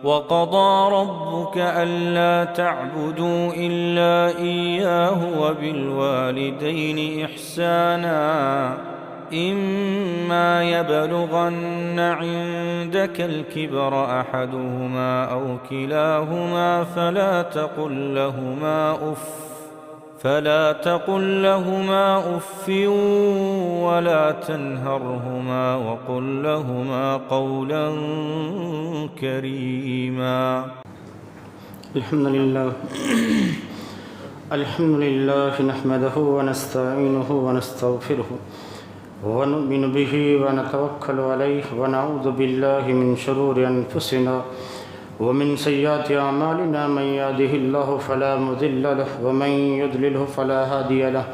وَقَضَى رَبُّكَ أَلَّا تَعْبُدُوا إِلَّا إِيَّاهُ وَبِالْوَالِدَيْنِ إِحْسَانًا إِمَّا يَبْلُغَنَّ عِندَكَ الْكِبَرَ أَحَدُهُمَا أَوْ كِلَاهُمَا فلا تقل لهما أف ولا تنهرهما وقل لهما قولا كريما. الحمد لله نحمده ونستعينه ونستغفره ونؤمن به ونتوكل عليه ونعوذ بالله من شرور أنفسنا ومن سيئات أعمالنا من يهده الله فلا مضل له ومن يضلله فلا هادي له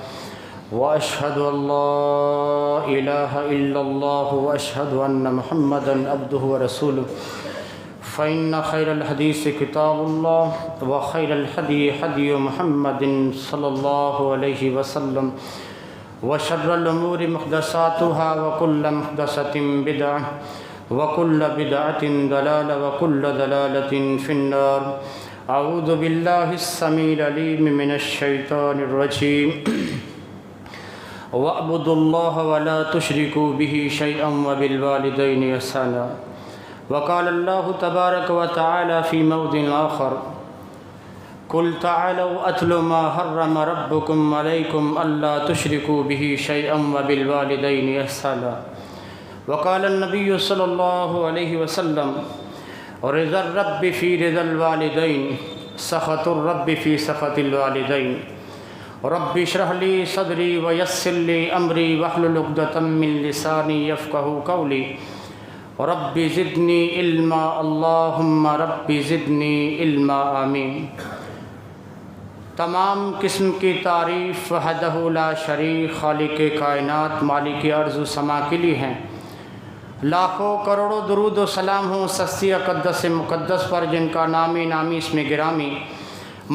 وأشهد أن لا إله إلا الله وأشهد أن محمدا عبده ورسوله فإن خير الحديث كتاب الله وخير الهدي هدي محمد صلى الله عليه وسلم وشر الأمور محدثاتها وكل محدثة بدعة وكل بدعة ضلالة وكل ضلالة في النار. أعوذ بالله السميع العليم من الشيطان الرجيم. واعبدوا الله ولا تشركوا به شيئا وبالوالدين إحسانا. وقال الله تبارك وتعالى في موضع آخر: قل تعالوا أتل ما حرم ربكم عليكم ألا تشركوا به شيئا وبالوالدين إحسانا. وقال النبي صلى الله عليه وسلم: رضا الرب في رضا الوالدين، سخط الرب في سخط الوالدين. رب اشرح لي صدري ويسر لي أمري واحلل عقدة من لساني يفقهوا قولي. رب زدني علما، اللهم رب زدنی علما، آمین. تمام قسم کی تعریف وحدہ لا شریک خالق کائنات مالک ارض و سما کے لیے ہیں. لاکھوں کروڑوں درود و سلام ہوں سستی اقدس مقدس پر جن کا نامی نامی اسم گرامی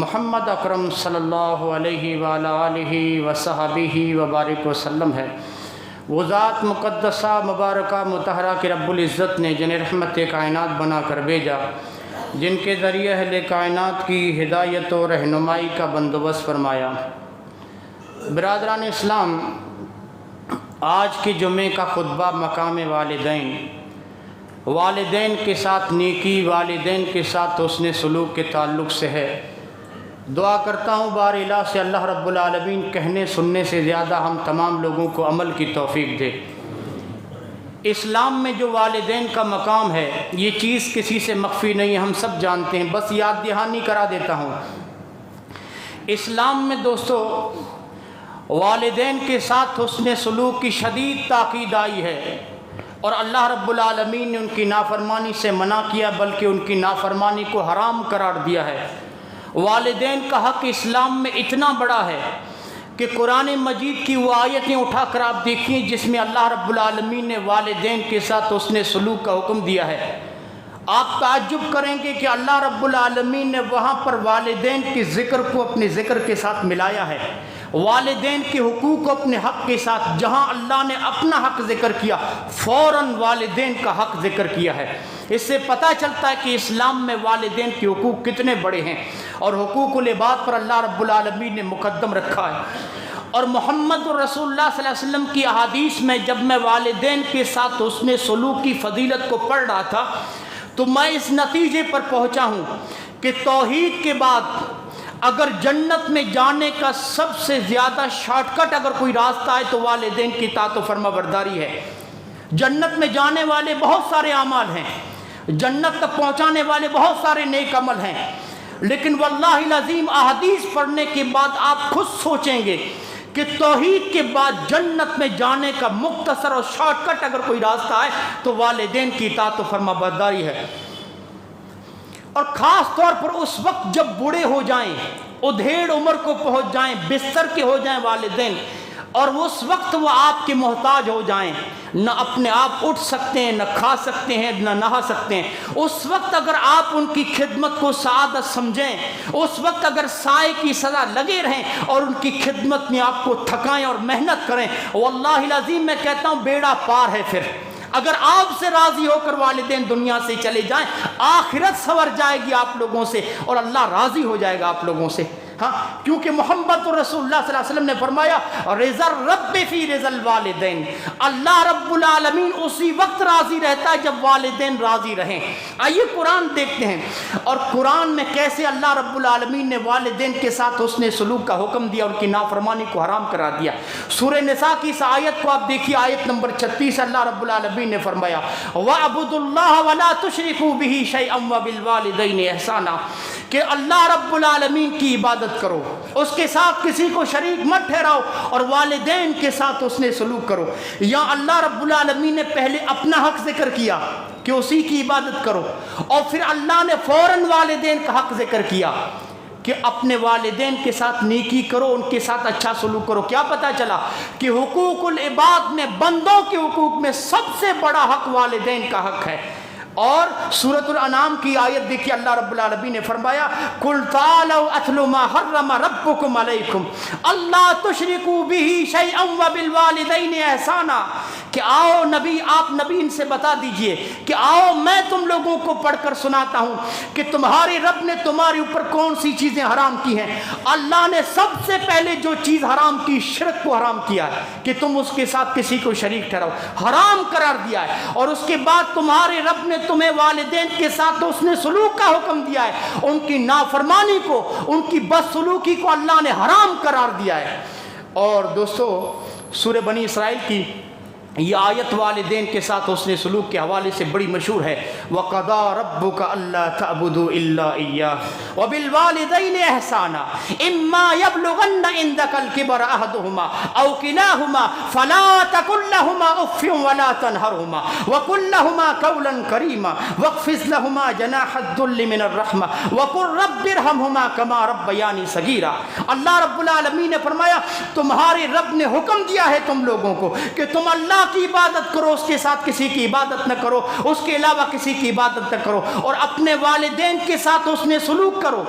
محمد اکرم صلی اللہ علیہ وآلہ آلہ وصحبہ وبارک وسلم ہے. وہ ذات مقدسہ مبارکہ مطہرہ کہ رب العزت نے جنہیں رحمت کائنات بنا کر بھیجا، جن کے ذریعے اہل کائنات کی ہدایت و رہنمائی کا بندوبست فرمایا. برادران اسلام، آج کی جمعے کا خطبہ مقام والدین، والدین کے ساتھ نیکی، والدین کے ساتھ حسن سلوک کے تعلق سے ہے. دعا کرتا ہوں بار الہ سے اللہ رب العالمین کہنے سننے سے زیادہ ہم تمام لوگوں کو عمل کی توفیق دے. اسلام میں جو والدین کا مقام ہے یہ چیز کسی سے مخفی نہیں ہے، ہم سب جانتے ہیں. بس یاد دہانی کرا دیتا ہوں. اسلام میں دوستو والدین کے ساتھ حسن سلوک کی شدید تاکید آئی ہے، اور اللہ رب العالمین نے ان کی نافرمانی سے منع کیا، بلکہ ان کی نافرمانی کو حرام قرار دیا ہے. والدین کا حق اسلام میں اتنا بڑا ہے کہ قرآن مجید کی وہ آیتیں اٹھا کر آپ دیکھیں جس میں اللہ رب العالمین نے والدین کے ساتھ حسن سلوک کا حکم دیا ہے. آپ تعجب کریں گے کہ اللہ رب العالمین نے وہاں پر والدین کے ذکر کو اپنے ذکر کے ساتھ ملایا ہے. والدین کے حقوق کو اپنے حق کے ساتھ، جہاں اللہ نے اپنا حق ذکر کیا فوراً والدین کا حق ذکر کیا ہے. اس سے پتہ چلتا ہے کہ اسلام میں والدین کے حقوق کتنے بڑے ہیں، اور حقوق العباد پر اللہ رب العالمین نے مقدم رکھا ہے. اور محمد رسول اللہ صلی اللہ علیہ وسلم کی احادیث میں جب میں والدین کے ساتھ حسن سلوک کی فضیلت کو پڑھ رہا تھا تو میں اس نتیجے پر پہنچا ہوں کہ توحید کے بعد اگر جنت میں جانے کا سب سے زیادہ شارٹ کٹ اگر کوئی راستہ ہے تو والدین کی اطاعت و فرما برداری ہے. جنت میں جانے والے بہت سارے اعمال ہیں، جنت تک پہنچانے والے بہت سارے نیک عمل ہیں، لیکن واللہ العظیم احادیث پڑھنے کے بعد آپ خود سوچیں گے کہ توحید کے بعد جنت میں جانے کا مختصر اور شارٹ کٹ اگر کوئی راستہ ہے تو والدین کی اطاعت و فرما برداری ہے. اور خاص طور پر اس وقت جب بوڑھے ہو جائیں، ادھیڑ عمر کو پہنچ جائیں، بستر کے ہو جائیں والدین، اور اس وقت وہ آپ کے محتاج ہو جائیں، نہ اپنے آپ اٹھ سکتے ہیں، نہ کھا سکتے ہیں، نہ نہا سکتے ہیں، اس وقت اگر آپ ان کی خدمت کو سعادت سمجھیں، اس وقت اگر سائے کی سزا لگے رہیں اور ان کی خدمت میں آپ کو تھکائیں اور محنت کریں، واللہ العظیم میں کہتا ہوں بیڑا پار ہے. پھر اگر آپ سے راضی ہو کر والدین دنیا سے چلے جائیں، آخرت سنور جائے گی آپ لوگوں سے اور اللہ راضی ہو جائے گا آپ لوگوں سے. ہاں، کیونکہ محمد رسول اللہ صلی اللہ علیہ وسلم نے فرمایا رضا الرب فی رضا الوالدین، اللہ رب العالمین اسی وقت راضی رہتا ہے جب والدین راضی رہیں. آئیے قرآن دیکھتے ہیں، اور قرآن میں کیسے اللہ رب العالمین نے والدین کے ساتھ حسن سلوک کا حکم دیا، ان کی نافرمانی کو حرام کرا دیا. سورہ نساء کی اس آیت کو آپ دیکھیے، آیت نمبر 36، اللہ رب العالمین نے فرمایا وَاعْبُدُوا اللَّهَ وَلَا تُشْرِكُوا بِهِ شَيْئًا وَبِالْوَالِدَيْنِ إِحْسَانًا، کہ اللہ رب العالمین کی عبادت کرو، اس کے ساتھ کسی کو شریک مت ٹھہراؤ، اور والدین کے ساتھ اس نے سلوک کرو. یا اللہ رب العالمین نے پہلے اپنا حق ذکر کیا کہ اسی کی عبادت کرو، اور پھر اللہ نے فوراً والدین کا حق ذکر کیا کہ اپنے والدین کے ساتھ نیکی کرو، ان کے ساتھ اچھا سلوک کرو. کیا پتہ چلا کہ حقوق العباد میں، بندوں کے حقوق میں سب سے بڑا حق والدین کا حق ہے. اور سورۃ الانعام کی آیت دیکھیے، اللہ رب العالمین نے فرمایا قُلْ تَعَالَوْا أَتْلُ مَا حَرَّمَ رَبُّكُمْ عَلَيْكُمْ أَلَّا تُشْرِكُوا بِهِ شَيْئًا وَبِالْوَالِدَيْنِ إِحْسَانًا، کہ آؤ نبی، آپ نبی ان سے بتا دیجئے کہ آؤ میں تم لوگوں کو پڑھ کر سناتا ہوں کہ تمہارے رب نے تمہارے اوپر کون سی چیزیں حرام کی ہیں. اللہ نے سب سے پہلے جو چیز حرام کی، شرک کو حرام کیا ہے کہ تم اس کے ساتھ کسی کو شریک ٹھہراؤ، حرام قرار دیا ہے. اور اس کے بعد تمہارے رب نے تمہیں والدین کے ساتھ اس نے سلوک کا حکم دیا ہے، ان کی نافرمانی کو، ان کی بدسلوکی کو اللہ نے حرام قرار دیا ہے. اور دوستو، سورہ بنی اسرائیل کی یہ آیت والدین کے ساتھ اس نے سلوک کے حوالے سے بڑی مشہور ہے. وَقَضَىٰ رَبُّكَ أَلَّا تَعْبُدُوا إِلَّا إِيَّاهُ وَبِالْوَالِدَيْنِ إِحْسَانًا إِمَّا يَبْلُغَنَّ عِندَكَ الْكِبَرَ أَحَدُهُمَا أَوْ كِلَاهُمَا فَلَا تَقُل لَّهُمَا أُفٍّ وَلَا تَنْهَرْهُمَا وَقُل لَّهُمَا قَوْلًا كَرِيمًا وَاخْفِضْ لَهُمَا جَنَاحَ الذُّلِّ مِنَ الرَّحْمَةِ وَقُل رَّبِّ ارْحَمْهُمَا كَمَا رَبَّيَانِي صَغِيرًا. اللہ رب العالمین نے فرمایا تمہارے رب نے حکم دیا ہے تم لوگوں کو کہ تم اللہ کی عبادت کرو، اس کے ساتھ کسی کی عبادت نہ کرو، اس کے علاوہ کسی کی عبادت نہ کرو، اور اپنے والدین کے ساتھ اس نے سلوک کرو.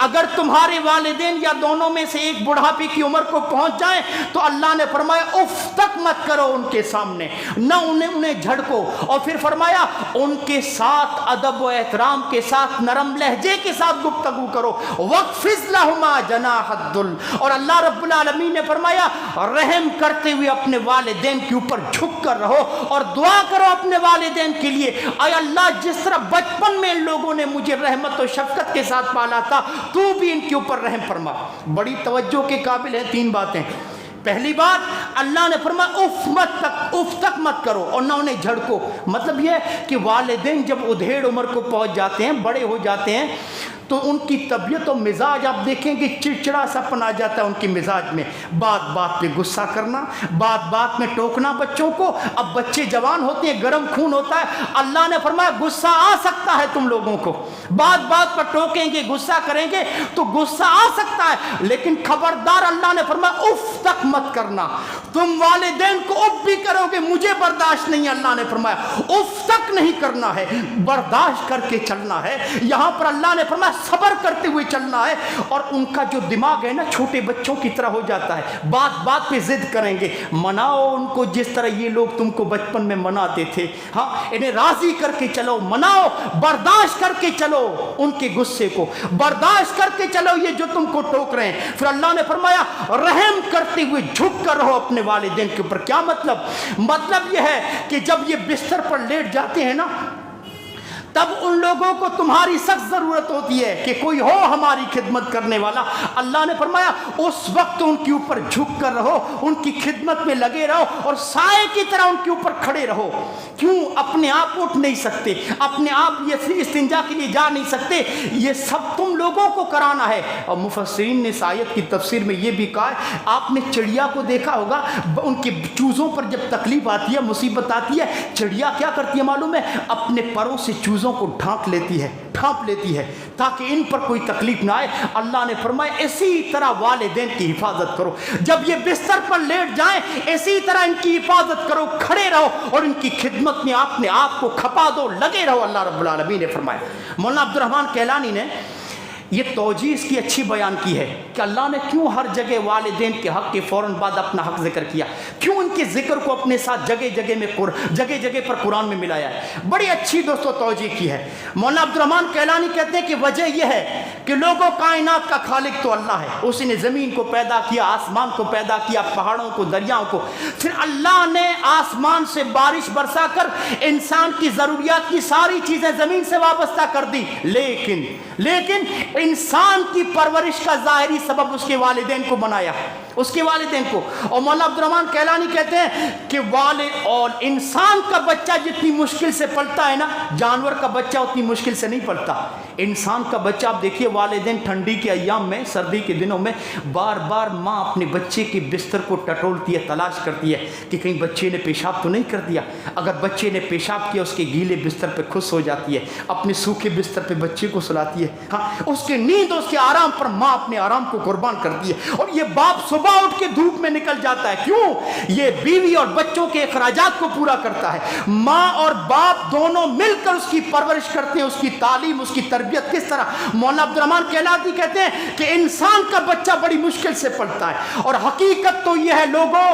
اگر تمہارے والدین یا دونوں میں سے ایک بڑھاپے کی عمر کو پہنچ جائیں تو اللہ نے فرمایا اف تک مت کرو ان کے سامنے، نہ انہیں جھڑکو. اور پھر فرمایا ان کے ساتھ ادب و احترام کے ساتھ، نرم لہجے کے ساتھ گفتگو کرو. وَاخْفِضْ لَهُمَا جَنَاحَ الذُّلِّ، اور اللہ رب العالمین نے فرمایا رحم کرتے ہوئے اپنے والدین کے اوپر جھک کر رہو اور دعا کرو اپنے والدین کے لیے. اے اللہ، جس طرح بچپن میں ان لوگوں نے مجھے رحمت و شفقت کے ساتھ پالا تھا، تو بھی ان کے اوپر رحم فرما. بڑی توجہ کے قابل ہیں 3 باتیں. پہلی بات، اللہ نے فرمایا اف تک مت کرو اور نہ انہیں جھڑکو. مطلب یہ ہے کہ والدین جب ادھیڑ عمر کو پہنچ جاتے ہیں، بڑے ہو جاتے ہیں، تو ان کی طبیعت و مزاج آپ دیکھیں کہ چڑچڑا سا پن آ جاتا ہے ان کی مزاج میں. بات بات پہ غصہ کرنا، بات بات میں ٹوکنا بچوں کو. اب بچے جوان ہوتے ہیں، گرم خون ہوتا ہے. اللہ نے فرمایا غصہ آ سکتا ہے تم لوگوں کو، بات بات پر ٹوکیں گے، غصہ کریں گے تو غصہ آ سکتا ہے، لیکن خبردار اللہ نے فرمایا اف تک مت کرنا. تم والدین کو اف بھی کرو گے، مجھے برداشت نہیں. اللہ نے فرمایا اف تک نہیں کرنا ہے، برداشت کر کے چلنا ہے. یہاں پر اللہ نے فرمایا صبر کرتے ہوئے چلنا ہے. اور ان کا جو دماغ ہے نا چھوٹے بچوں کی طرح ہو جاتا ہے، بات بات پہ ضد کریں گے. مناؤ ان کو جس طرح یہ لوگ تم کو بچپن میں مناتے تھے. ہاں، انہیں راضی کر کے چلو، مناؤ، برداشت کر کے چلو ان کے غصے کو، برداشت کر کے چلو یہ جو تم کو ٹوک رہے ہیں. پھر اللہ نے فرمایا رحم کرتے ہوئے جھک کر رہو اپنے والدین کے اوپر. کیا مطلب یہ ہے کہ جب یہ بستر پر لیٹ جاتے ہیں نا، تب ان لوگوں کو تمہاری سخت ضرورت ہوتی ہے کہ کوئی ہو ہماری خدمت کرنے والا. اللہ نے فرمایا اس وقت ان کے اوپر جھک کر رہو، ان کی خدمت میں لگے رہو اور سائے کی طرح ان کے اوپر کھڑے رہو. کیوں؟ اپنے آپ اٹھ نہیں سکتے، اپنے آپ یہ استنجا کے لیے جا نہیں سکتے، یہ سب تم لوگوں کو کرانا ہے. اور مفسرین نے اس آیت کی تفسیر میں یہ بھی کہا ہے، آپ نے چڑیا کو دیکھا ہوگا، ان کے چوزوں پر جب تکلیف آتی ہے، مصیبت آتی ہے، چڑیا کیا کرتی ہے معلوم ہے؟ اپنے پروں سے چوزوں کو ڈھانپ لیتی ہے تاکہ ان پر کوئی تکلیف نہ آئے. اللہ نے فرمایا اسی طرح والدین کی حفاظت کرو. جب یہ بستر پر لیٹ جائیں اسی طرح ان کی حفاظت کرو، کھڑے رہو اور ان کی خدمت میں اپنے آپ کو کھپا دو، لگے رہو. اللہ رب العالمین نے فرمایا. مولانا عبد الرحمن کیلانی نے یہ توجیہ اس کی اچھی بیان کی ہے کہ اللہ نے کیوں ہر جگہ والدین کے حق کے فوراً بعد اپنا حق ذکر کیا، کیوں ان کے ذکر کو اپنے ساتھ جگہ جگہ پر قرآن میں ملایا ہے. بڑی اچھی دوستو توجیہ کی ہے. مولانا عبد الرحمن کیلانی کہتے ہیں کہ وجہ یہ ہے کہ لوگوں کائنات کا خالق تو اللہ ہے، اس نے زمین کو پیدا کیا، آسمان کو پیدا کیا، پہاڑوں کو، دریاؤں کو. پھر اللہ نے آسمان سے بارش برسا کر انسان کی ضروریات کی ساری چیزیں زمین سے وابستہ کر دی، لیکن انسان کی پرورش کا ظاہری سبب اس کے والدین کو بنایا، اس کے والدین کو. اور مولانا عبد الرحمن کیلانی کہتے ہیں کہ والد اور انسان کا بچہ جتنی مشکل سے پلتا ہے نا، جانور کا بچہ اتنی مشکل سے نہیں پلتا. انسان کا بچہ آپ دیکھیے، والدین ٹھنڈی کے ایام میں، سردی کے دنوں میں بار بار ماں اپنے بچے کے بستر کو ٹٹولتی ہے، تلاش کرتی ہے کہ کہیں بچے نے پیشاب تو نہیں کر دیا. اگر بچے نے پیشاب کیا، اس کے گیلے بستر پہ خود سو جاتی ہے، اپنے سوکھے بستر پہ بچے کو سلاتی ہے. ہاں، اس کے نیند اور اس کے آرام پر ماں اپنے آرام کو قربان کرتی ہے. اور یہ باپ صبح اٹھ کے دھوپ میں نکل جاتا ہے، کیوں؟ یہ بیوی اور بچوں کے اخراجات کو پورا کرتا ہے. ماں اور باپ دونوں مل کر اس کی پرورش کرتے ہیں، اس کی تعلیم، اس کی تربیت کس طرح. مولانا عبد الرحمن کیلانی کہتے ہیں کہ انسان کا بچہ بڑی مشکل سے پلتا ہے. اور حقیقت تو یہ ہے لوگوں،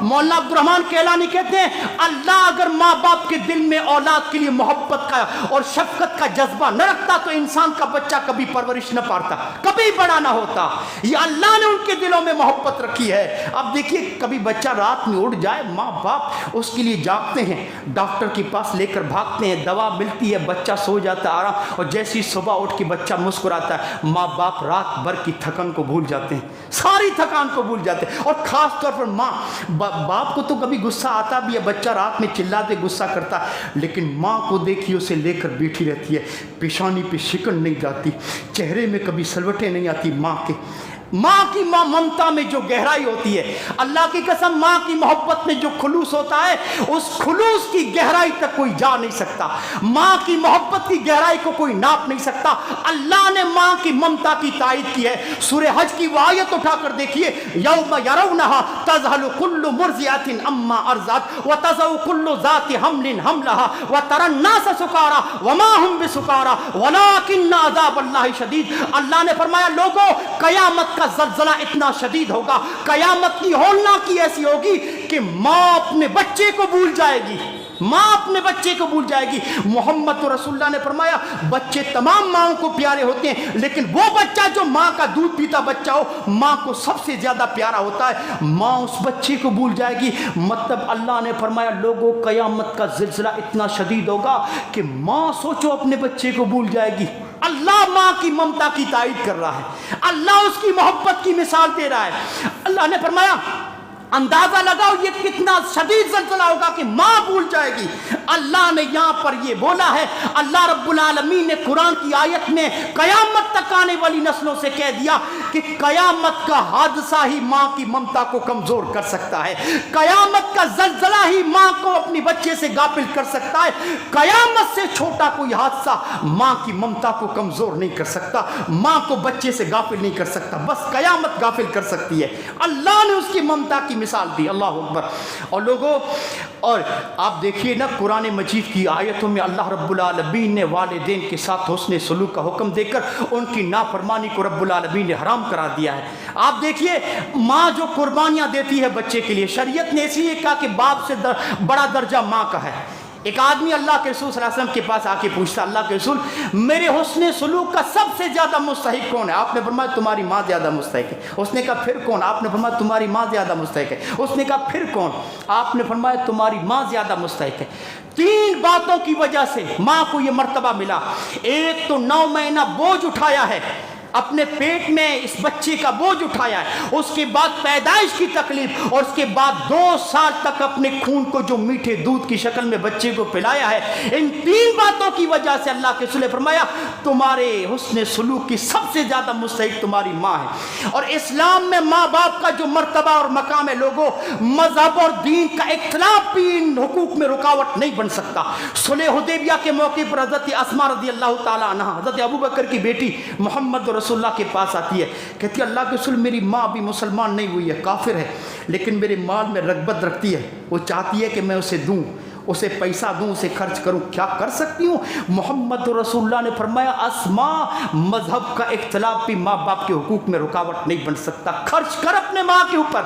مولانا عبد الرحمن کیلانی کہتے ہیں اللہ اگر ماں باپ کے دل میں اولاد کے لیے محبت کا اور شفقت کا جذبہ نہ رکھتا تو انسان کا بچہ کبھی پرورش نہ پاتا، کبھی بڑا نہ ہوتا. یہ اللہ نے ان کے دلوں میں محبت رکھی ہے. اب دیکھیے، کبھی بچہ رات میں اٹھ جائے، ماں باپ اس کے لیے جاگتے ہیں، ڈاکٹر کے پاس لے کر بھاگتے ہیں، دوا ملتی ہے، بچہ سو جاتا ہے آرام. اور جیسی صبح اٹھ کے بچہ مسکراتا ہے، ماں باپ رات بھر کی تھکن کو بھول جاتے ہیں، ساری تھکان کو بھول جاتے ہیں. اور خاص طور پر ماں، باپ کو تو کبھی غصہ آتا بھی ہے، بچہ رات میں چلاتے غصہ کرتا ہے، لیکن ماں کو دیکھیے اسے لے کر بیٹھی رہتی ہے، پیشانی پہ شکن نہیں جاتی، چہرے میں کبھی سلوٹیں نہیں آتی. ماں کی ممتا میں جو گہرائی ہوتی ہے، اللہ کی قسم، ماں کی محبت میں جو خلوص ہوتا ہے، اس خلوص کی گہرائی تک کوئی جا نہیں سکتا. ماں کی محبت کی گہرائی کو کوئی ناپ نہیں سکتا. اللہ نے ماں کی ممتا کی تائید کی ہے. سورہ حج کی وہ آیت اٹھا کر دیکھیے، یوم یرونہا تذہل کل مرضعۃ عما ارضعت وتضع کل ذات حمل حملہا وتری الناس سکارا وما ہم بسکارا ولکن عذاب اللہ شدید. اللہ نے فرمایا لوگوں، قیامت کا زلزلہ اتنا شدید ہوگا، قیامت کی ہولناکی ایسی ہوگی کہ ماں اپنے بچے کو بھول جائے گی، ماں اپنے بچے کو بھول جائے گی. محمد رسول اللہ نے فرمایا بچے تمام ماں کو پیارے ہوتے ہیں، لیکن وہ بچہ جو ماں کا دودھ پیتا بچہ ہو، ماں کو سب سے زیادہ پیارا ہوتا ہے. ماں اس بچے کو بھول جائے گی، مطلب اللہ نے فرمایا لوگوں، قیامت کا زلزلہ اتنا شدید ہوگا کہ ماں سوچو اپنے بچے کو بھول جائے گی. اللہ ماں کی ممتا کی تائید کر رہا ہے، اللہ اس کی محبت کی مثال دے رہا ہے. اللہ نے فرمایا اندازہ لگاؤ یہ کتنا شدید زلزلہ ہوگا کہ ماں بھول جائے گی. اللہ نے یہاں پر یہ بولا ہے، اللہ رب العالمین نے قرآن کی آیت میں قیامت تک آنے والی نسلوں سے کہہ دیا کہ قیامت کا حادثہ ہی ماں کی ممتا کو کمزور کر سکتا ہے، قیامت کا زلزلہ ہی ماں کو اپنی بچے سے غافل کر سکتا ہے. قیامت سے چھوٹا کوئی حادثہ ماں کی ممتا کو کمزور نہیں کر سکتا، ماں کو بچے سے غافل نہیں کر سکتا، بس قیامت غافل کر سکتی ہے. اللہ نے اس کی ممتا کی مثال دی. اللہ اکبر. اور لوگوں، اور آپ دیکھیے نا قرآن مجید کی آیتوں میں اللہ رب العالمین نے والدین کے ساتھ حسن سلوک کا حکم دے کر ان کی نافرمانی کو رب العالمین نے حرام کرا دیا ہے. آپ دیکھیے ماں جو قربانیاں دیتی ہے بچے کے لیے، شریعت نے اس لیے کہا کہ باپ سے بڑا درجہ ماں کا ہے. ایک آدمی اللہ کے رسول صلی اللہ علیہ وسلم کے پاس آ کے پوچھتا، اللہ کے رسول میرے حسن سلوک کا سب سے زیادہ مستحق کون ہے؟ آپ نے فرمایا تمہاری ماں زیادہ مستحق ہے. اس نے کہا پھر کون؟ آپ نے فرمایا تمہاری ماں زیادہ مستحق ہے. اس نے کہا پھر کون؟ آپ نے فرمایا تمہاری ماں زیادہ مستحق ہے. 3 باتوں کی وجہ سے ماں کو یہ مرتبہ ملا. ایک تو 9 مہینہ بوجھ اٹھایا ہے، اپنے پیٹ میں اس بچے کا بوجھ اٹھایا ہے، اس کے بعد پیدائش کی تکلیف، اور اس کے بعد 2 سال تک اپنے خون کو جو میٹھے دودھ کی شکل میں بچے کو پلایا ہے. ان 3 باتوں کی وجہ سے اللہ کے رسول نے فرمایا تمہارے حسن سلوک کی سب سے زیادہ مستحق تمہاری ماں ہے. اور اسلام میں ماں باپ کا جو مرتبہ اور مقام ہے لوگوں، مذہب اور دین کا اختلاف بھی ان حقوق میں رکاوٹ نہیں بن سکتا. صلح حدیبیہ کے موقع پر حضرت اسماء رضی اللہ تعالیٰ عنہ، حضرت ابو بکر کی بیٹی محمد رسول اللہ کے پاس آتی ہے، کہتی ہے اللہ کے رسول میری ماں ابھی مسلمان نہیں ہوئی ہے، کافر ہے، لیکن میرے مال میں رغبت رکھتی ہے، وہ چاہتی ہے کہ میں اسے دوں. اسے پیسہ دوں, اسے خرچ کروں, کیا کر سکتی ہوں؟ محمد رسول اللہ نے فرمایا اسما مذہب کا اختلاف بھی ماں باپ کے حقوق میں رکاوٹ نہیں بن سکتا. خرچ کر اپنے ماں کے اوپر,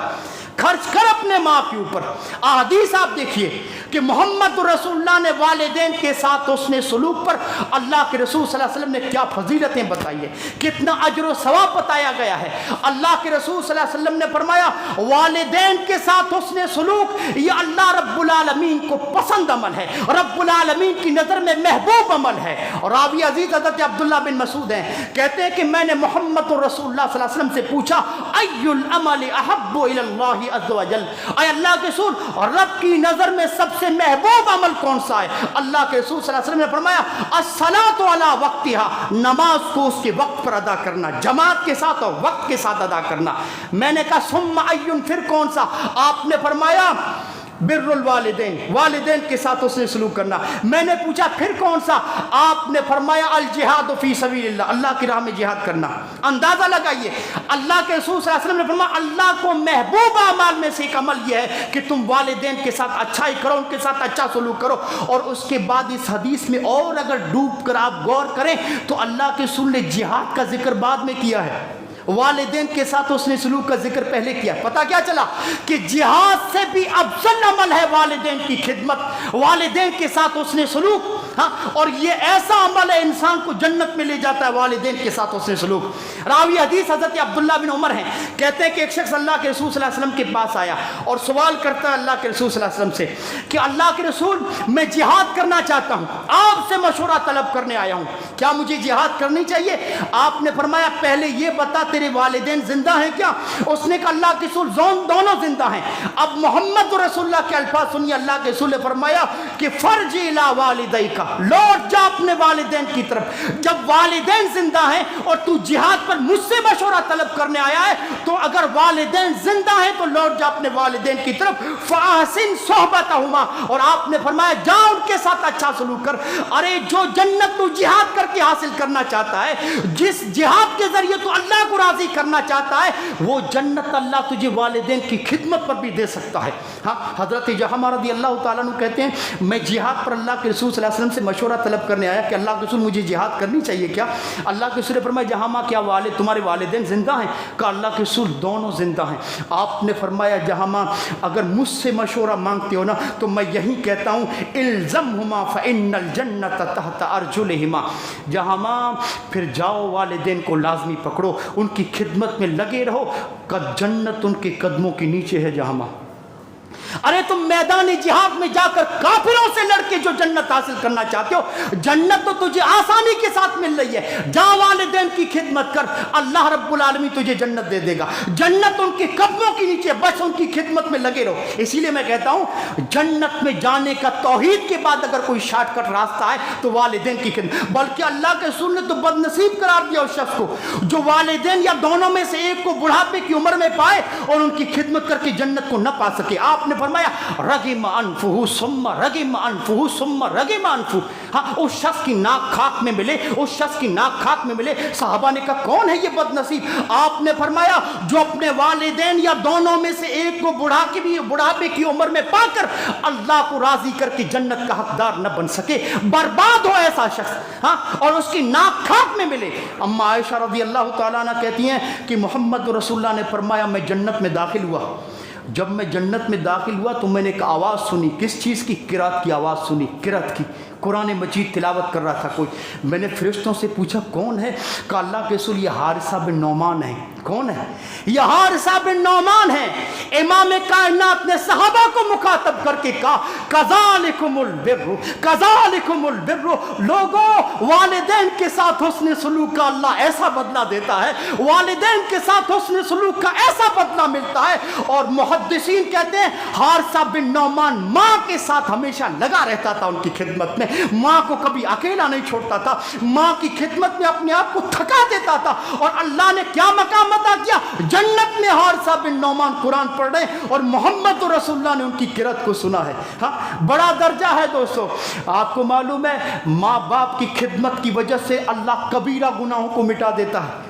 خرچ کر اپنے ماں کے اوپر. احادیث آپ دیکھیے کہ محمد رسول اللہ نے والدین کے ساتھ حسن سلوک پر اللہ کے رسول صلی اللہ علیہ وسلم نے کیا فضیلتیں بتائی ہے, کتنا اجر و ثواب بتایا گیا ہے. اللہ کے رسول صلی اللہ علیہ وسلم نے فرمایا والدین کے ساتھ حسن سلوک یہ اللہ رب العالمین کو پسند عمل ہے, رب العالمین کی نظر میں محبوب عمل ہے. اور راوی عزیز حضرت عبداللہ بن مسعود ہیں, کہتے ہیں کہ میں نے محمد رسول اللہ صلی اللہ علیہ وسلم سے پوچھا ای العمل احب الی اللہ عز وجل, اے اللہ کے رسول رب کی نظر میں سب سے محبوب عمل کون سا ہے؟ اللہ کے رسول صلی اللہ علیہ وسلم نے فرمایا الصلاۃ علی وقتها, نماز کو اس کے وقت پر ادا کرنا, جماعت کے ساتھ اور وقت کے ساتھ ادا کرنا. میں نے کہا ثم ایون, پھر کون سا؟ آپ نے فرمایا بر الوالدین, والدین کے ساتھ اس نے سلوک کرنا. میں نے پوچھا پھر کون سا؟ آپ نے فرمایا الجہاد فی سبیل اللہ, اللہ کی راہ میں جہاد کرنا. اندازہ لگائیے اللہ کے رسول صلی اللہ علیہ وسلم نے فرمایا اللہ کو محبوب اعمال میں سے ایک عمل یہ ہے کہ تم والدین کے ساتھ اچھائی کرو, ان کے ساتھ اچھا سلوک کرو. اور اس کے بعد اس حدیث میں اور اگر ڈوب کر آپ غور کریں تو اللہ کے رسول نے جہاد کا ذکر بعد میں کیا ہے, والدین کے ساتھ اس نے سلوک کا ذکر پہلے کیا. پتہ کیا چلا کہ جہاد سے بھی افضل عمل ہے والدین کی خدمت, والدین کے ساتھ اس نے سلوک. ہاں, اور یہ ایسا عمل ہے انسان کو جنت میں لے جاتا ہے, والدین کے ساتھ اس نے سلوک. راوی حدیث حضرت عبداللہ بن عمر ہیں, کہتے ہیں کہ ایک شخص اللہ کے رسول صلی اللہ علیہ وسلم کے پاس آیا اور سوال کرتا ہے اللہ کے رسول صلی اللہ علیہ وسلم سے کہ اللہ کے رسول میں جہاد کرنا چاہتا ہوں, آپ سے مشورہ طلب کرنے آیا ہوں, کیا مجھے جہاد کرنی چاہیے؟ آپ نے فرمایا پہلے یہ بتا تیرے والدین زندہ ہیں کیا؟ اس نے کہا اللہ کے رسول دونوں زندہ ہیں. اب محمد رسول اللہ کے الفاظ سنیے, اللہ کے رسول نے فرمایا کہ فرج الی والدیک, لوٹ جا اپنے والدین کی طرف. جب والدین زندہ ہیں اور تو جہاد پر مجھ سے مشورہ طلب کرنے آیا ہے تو اگر والدین زندہ ہیں تو لوٹ جا اپنے والدین کی طرف. فاحسن صحبتہما, اور آپ نے فرمایا جا ان کے ساتھ اچھا سلوک کر. ارے جو جنت تو جہاد کر کے حاصل کرنا چاہتا ہے, جس جہاد کے ذریعے تو اللہ کو راضی کرنا چاہتا ہے, وہ جنت اللہ تجھے والدین کی خدمت پر بھی دے سکتا ہے. ہاں, حضرت جہاں رضی اللہ تعالیٰ عنہ کہتے ہیں میں جہاد پر اللہ کے رسول صلی اللہ علیہ وسلم سے مشورہ طلب کرنے آیا کہ اللہ کے رسول مجھے جہاد کرنی چاہیے کیا؟ اللہ کے رسول نے فرمایا جہاں کیا تمہارے والدین زندہ ہیں؟ کہا اللہ کے رسول دونوں زندہ ہیں. آپ نے فرمایا جہاں اگر مجھ سے مشورہ مانگتے ہو نا تو میں یہی کہتا ہوں الزمہما فإن الجنت تحت ارجلہما. جہاں پھر جاؤ والدین کو لازمی پکڑو, ان کی خدمت میں لگے رہو, جنت ان کے قدموں کے نیچے ہے. جہاں ارے تم میدان جہاد میں جا کر کافروں سے لڑ کے جو جنت حاصل کرنا چاہتے ہو, جنت تو تجھے آسانی کے ساتھ مل رہی ہے. جا والدین کی خدمت کر, اللہ رب العالمین تجھے جنت دے دے گا. جنت ان کے قدموں کے نیچے, بس ان کی خدمت میں لگے رہو. اسی لیے میں کہتا ہوں جنت میں جانے کا توحید کے بعد اگر کوئی شارٹ کٹ راستہ ہے تو والدین کی خدمت. بلکہ اللہ کے رسول نے تو بد نصیب قرار دیا اس شخص کو جو والدین یا دونوں میں سے ایک کو بڑھاپے کی عمر میں پائے اور ان کی خدمت کر کے جنت کو نہ پا سکے. آپ نے فرمایا رغم انفہ ثم رغم انفہ ثم رغم انفہ. ہاں, اس شخص کی ناک خاک میں ملے, اس شخص کی ناک خاک میں ملے. صحابہ نے کہا کون ہے یہ بد نصیب؟ آپ نے فرمایا جو اپنے والدین یا دونوں میں سے ایک کو بڑھاپے کی عمر میں پا کر اللہ کو راضی کر کے جنت کا حقدار نہ بن سکے. برباد ہو ایسا شخص, ہاں, اور اس کی ناک خاک میں ملے. اما عائشہ رضی اللہ تعالیٰ عنہ کہتی ہیں کہ محمد رسول اللہ نے فرمایا میں جنت میں داخل ہوا. جب میں جنت میں داخل ہوا تو میں نے ایک آواز سنی. کس چیز کی؟ قرات کی آواز سنی, قرات کی. قرآن مجید تلاوت کر رہا تھا کوئی. میں نے فرشتوں سے پوچھا کون ہے؟ کہا اللہ کے رسول یہ حارثہ بن نعمان ہے. کون ہے؟ یہ حارثہ بن نعمان ہے. امام کائنات نے صحابہ کو مخاطب کر کے کہا کذالکم البر, کذالکم البر. لوگوں والدین کے ساتھ حسن سلوک کا اللہ ایسا بدلہ دیتا ہے, والدین کے ساتھ حسن سلوک کا ایسا بدلہ ملتا ہے. اور محدثین کہتے ہیں حارثہ بن نعمان ماں کے ساتھ ہمیشہ لگا رہتا تھا ان کی خدمت میں, ماں کو کبھی اکیلا نہیں چھوڑتا تھا, ماں کی خدمت میں اپنے آپ کو تھکا دیتا تھا. اور اللہ نے کیا مقام عطا کیا؟ جنت میں حارثہ بن نعمان قرآن پڑھ رہے اور محمد رسول اللہ نے ان کی قرات کو سنا ہے. ہاں, بڑا درجہ ہے دوستو. آپ کو معلوم ہے ماں باپ کی خدمت کی وجہ سے اللہ کبیرہ گناہوں کو مٹا دیتا ہے.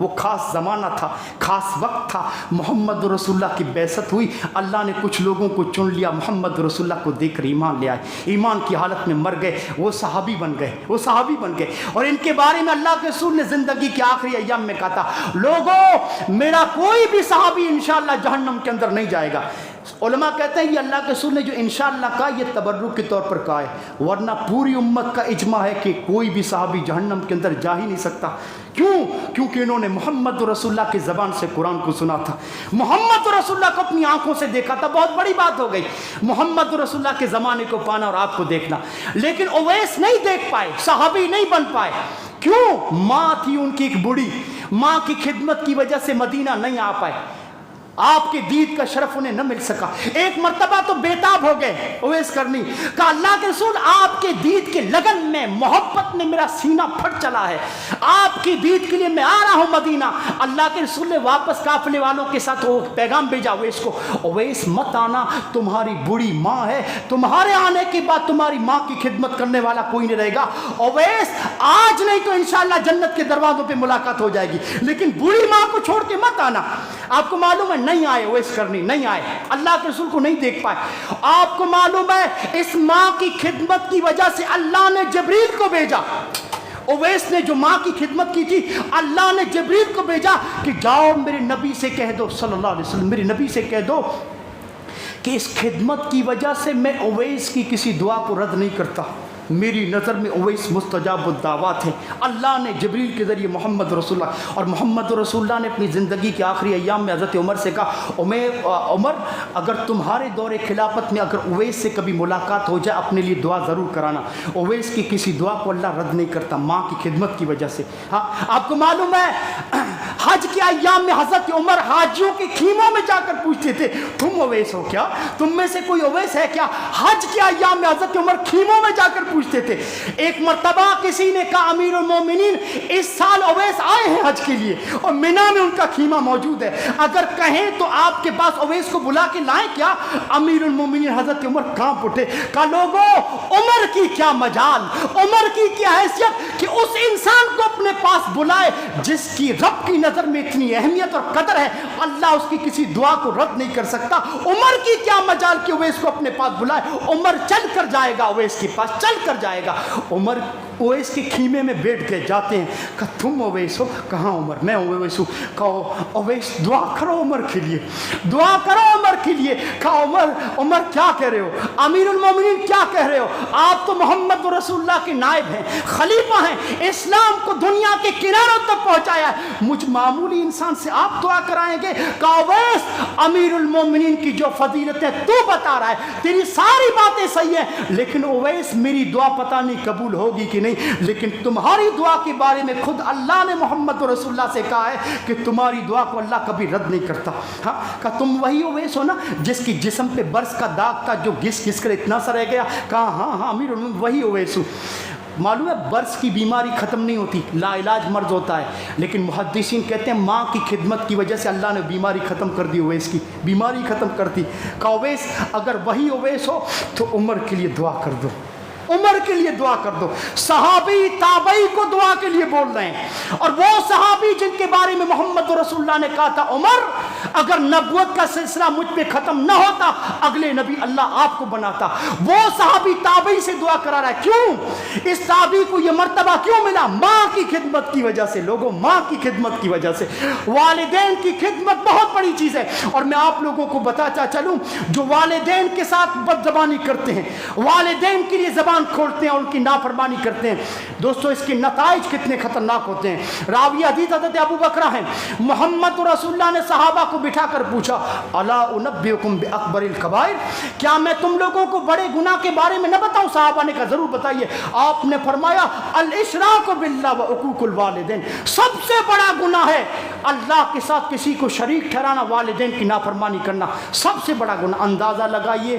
وہ خاص زمانہ تھا، خاص وقت تھا، محمد رسول اللہ کی بعثت ہوئی، اللہ نے کچھ لوگوں کو چن لیا، محمد رسول اللہ کو دیکھ کر ایمان لے آئے، ایمان کی حالت میں مر گئے، وہ صحابی بن گئے، وہ صحابی بن گئے۔ اور ان کے بارے میں اللہ کے رسول نے زندگی کے آخری ایام میں کہا تھا، لوگوں میرا کوئی بھی صحابی انشاءاللہ جہنم کے اندر نہیں جائے گا۔ علماء کہتے ہیں یہ اللہ کے رسول نے جو انشاءاللہ کہا یہ تبرک کے طور پر کہا ہے، ورنہ پوری امت کا اجماع ہے کہ کوئی بھی صحابی جہنم کے اندر جا ہی نہیں سکتا۔ کیوں؟ کیونکہ انہوں نے محمد رسول اللہ کی زبان سے قرآن کو سنا تھا، محمد رسول اللہ کو اپنی آنکھوں سے دیکھا تھا۔ بہت بڑی بات ہو گئی محمد رسول اللہ کے زمانے کو پانا اور آپ کو دیکھنا، لیکن اویس نہیں دیکھ پائے، صحابی نہیں بن پائے۔ کیوں؟ ماں تھی ان کی ایک بوڑھی، ماں کی خدمت کی وجہ سے مدینہ نہیں آ پائے، آپ کے دید کا شرف انہیں نہ مل سکا۔ ایک مرتبہ تو بیتاب ہو گئے اویس کرنی، کہا اللہ کے رسول آپ کے دید کے لگن میں محبت میں میرا سینہ پھٹ چلا ہے، آپ کی دید کے لیے میں آ رہا ہوں مدینہ۔ اللہ کے رسول نے واپس قافلے والوں کے ساتھ وہ پیغام بھیجا اویس کو، اویس مت آنا، تمہاری بوڑھی ماں ہے، تمہارے آنے کے بعد تمہاری ماں کی خدمت کرنے والا کوئی نہیں رہے گا۔ اویس آج نہیں تو انشاءاللہ جنت کے دروازوں پہ ملاقات ہو جائے گی، لیکن بوڑھی ماں کو چھوڑ کے مت آنا۔ آپ کو معلوم ہے نہیں آئے اویس کرنی، نہیں آئے، اللہ کے رسول کو نہیں دیکھ پائے۔ آپ کو معلوم ہے اس ماں کی خدمت کی وجہ سے اللہ نے جبریل کو بھیجا، اویس نے جو ماں کی خدمت کی تھی اللہ نے جبریل کو بھیجا کہ جاؤ میرے نبی سے کہہ دو صلی اللہ علیہ وسلم، میرے نبی سے کہہ دو کہ اس خدمت کی وجہ سے میں اویس کی کسی دعا کو رد نہیں کرتا، میری نظر میں اویس مستجاب الدعوات ہیں۔ اللہ نے جبریل کے ذریعے محمد رسول اللہ، اور محمد رسول اللہ نے اپنی زندگی کے آخری ایام میں حضرت عمر سے کہا، عمر اگر تمہارے دور خلافت میں اگر اویس سے کبھی ملاقات ہو جائے اپنے لیے دعا ضرور کرانا۔ اویس کی کسی دعا کو اللہ رد نہیں کرتا ماں کی خدمت کی وجہ سے۔ ہاں آپ کو معلوم ہے حج کے ایام میں حضرت عمر حاجیوں کے خیموں میں جا کر پوچھتے تھے تم اویس ہو کیا، تم میں سے کوئی اویس ہے کیا؟ حج کے ایام میں حضرت عمر خیموں میں جا کر پوچھتے تھے۔ ایک مرتبہ کسی نے کہا امیر المومنین اس سال اویس آئے ہیں حج کے لیے اور مینا میں ان کا خیمہ موجود ہے، اگر کہیں تو آپ کے پاس اویس کو بلا کے لائیں کیا؟ امیر المومنین حضرت عمر کانپ اٹھے، کہا لوگوں عمر کی کیا مجال، عمر کی کیا حیثیت کہ اس انسان کو اپنے پاس بلائے جس کی رب کی نظر میں اتنی اہمیت اور قدر ہے، اللہ اس کی کسی دعا کو رد نہیں کر سکتا۔ عمر کی کیا مجال کہ اویس کو اپنے پاس بلائے، عمر چل کر جائے گا اویس کے پاس، چل کر جائے گا۔ عمر اویس کے خیمے میں بیٹھ کے جاتے ہیں، کہا تم اویس ہو؟ کہاں عمر میں اویس ہوں۔ کہا اویس دعا کرو عمر کے لیے، دعا کرو عمر کے لیے۔ کہا عمر کیا کہہ رہے ہو امیر المومنین، کیا کہہ رہے ہو؟ آپ تو محمد رسول اللہ کے نائب ہیں، خلیفہ ہیں، اسلام کو دنیا کے کناروں تک پہنچایا ہے، مجھ معمولی انسان سے آپ دعا کرائیں گے؟ کہا اویس امیر المومنین کی جو فضیلتیں تو بتا رہا ہے تیری ساری باتیں صحیح ہیں، لیکن اویس میری دعا پتہ نہیں قبول ہوگی کہ نہیں، لیکن تمہاری دعا کے بارے میں خود اللہ نے محمد رسول اللہ سے کہا ہے کہ تمہاری دعا کو اللہ کبھی رد نہیں کرتا۔ ہاں کہا تم وہی اویس ہو نا جس کی جسم پہ برس کا داغ تھا جو گھس گھس کر اتنا سا رہ گیا؟ کہا ہاں امیر المومنین وہی اویس ہوں۔ معلوم ہے برس کی بیماری ختم نہیں ہوتی، لا علاج مرض ہوتا ہے، لیکن محدثین کہتے ہیں ماں کی خدمت کی وجہ سے اللہ نے بیماری ختم کر دی، اویس کی بیماری ختم کر دی۔ کہا اویس اگر وہی اویس ہو تو عمر کے لیے دعا کر دو، عمر کے لیے دعا کر دو۔ صحابی تابعی کو دعا کے لیے بول رہے ہیں، اور وہ صحابی جن کے بارے میں محمد رسول اللہ نے کہا تھا عمر اگر نبوت کا سلسلہ مجھ پہ ختم نہ ہوتا اگلے نبی اللہ آپ کو بناتا، وہ صحابی تابعی سے دعا کرا رہا ہے۔ کیوں؟ اس تابعی کو یہ مرتبہ کیوں ملا؟ ماں کی خدمت کی وجہ سے۔ لوگوں ماں کی خدمت کی وجہ سے، والدین کی خدمت بہت بڑی چیز ہے، اور میں آپ لوگوں کو بتاتا چلوں جو والدین کے ساتھ بد زبانی کرتے ہیں، والدین کے لیے زبان کھولتے ہیں اور ان کی نافرمانی کرتے ہیں، دوستو اس کے نتائج کتنے خطرناک ہوتے ہیں۔ راوی حدیث حضرت ابو بکر ہیں، محمد رسول اللہ نے صحابہ کو بٹھا کر پوچھا الا انبئکم باکبر الکبائر، کیا میں تم لوگوں کو بڑے گناہ کے بارے میں نہ بتاؤں؟ صحابہ نے کہا ضرور بتائیے۔ آپ نے فرمایا الاشراک باللہ وعقوق الوالدین، سب سے بڑا گناہ ہے اللہ کے ساتھ کسی کو شریک ٹھہرانا، والدین کی نافرمانی کرنا، سب سے بڑا گناہ۔ اندازہ لگائیے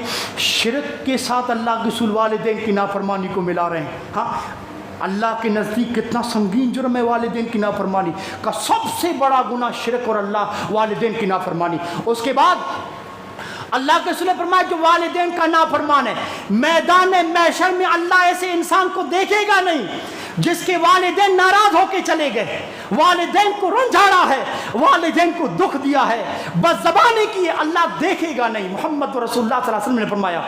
شرک کے ساتھ اللہ کے رسول والدین کی نافرمانی کو ملا رہے ہیں۔ ہاں اللہ کے نزدیک کتنا سنگین جرم ہے والدین کی نافرمانی کا، سب سے بڑا گناہ شرک اور اللہ والدین کی نافرمانی۔ اس کے بعد اللہ کے رسول نے فرمایا جو والدین کا نافرمان ہے میدان محشر میں اللہ ایسے انسان کو دیکھے گا نہیں جس کے والدین ناراض ہو کے چلے گئے, والدین کو رنجھاڑا ہے, والدین کو دکھ دیا ہے, بس زبانی کی ہے, اللہ دیکھے گا نہیں. محمد رسول اللہ صلی اللہ علیہ وسلم نے فرمایا